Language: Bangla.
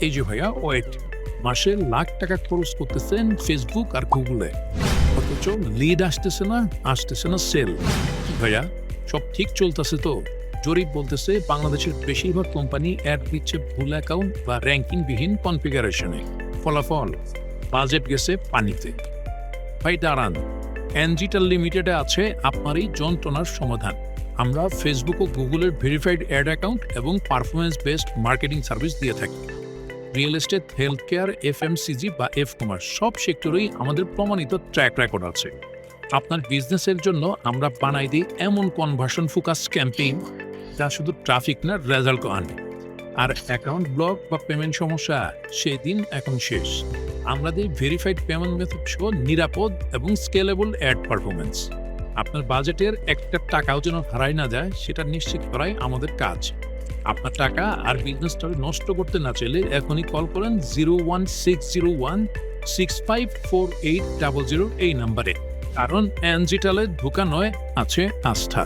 এই যে ভাইয়া ওয়েট, মাসে লাখ টাকা খরচ করতেছেন ফেসবুক আর গুগলে, অথচ লিড আসতেছে না সেল। ভাইয়া সব ঠিক চলতেছে তো? জরিপ বলতেছে বাংলাদেশের বেশিরভাগ কোম্পানি অ্যাড দিচ্ছে ভুল অ্যাকাউন্ট বা র্যাঙ্কিংবিহীন কনফিগারেশনে। ফলাফল, বাজেট গেছে পানিতে। ভাই দাঁড়ান, এনজিটাল লিমিটেডে আছে আপনার এই যন্ত্রণার সমাধান। আমরা ফেসবুক ও গুগলের ভেরিফাইড অ্যাড অ্যাকাউন্ট এবং পারফরমেন্স বেসড মার্কেটিং সার্ভিস দিয়ে থাকি। Real estate, health care, FMCG বা এফ কমার্স সব সেক্টরেই আমাদের প্রমাণিত ট্র্যাক রেকর্ড আছে। আপনার বিজনেসের জন্য আমরা বানাই দিই এমন কনভার্সন ফোকাস ক্যাম্পেইন যা শুধু ট্রাফিক না, রেজাল্টও আনে। আর অ্যাকাউন্ট ব্লক বা পেমেন্ট সমস্যা, সেই দিন এখন শেষ। আমরা দিই ভেরিফাইড পেমেন্ট মেথড সহ নিরাপদ এবং স্কেলেবল অ্যাড পারফরমেন্স। আপনার বাজেটের একটা টাকাও যেন হারায় না যায়, সেটা নিশ্চিত করাই আমাদের কাজ। আপনার টাকা আর বিজনেসটা নষ্ট করতে না চাইলে এখনই কল করেন 01601654800 এই নাম্বারে। কারণ এনজিটালের ধোকা নয়, আছে আস্থা।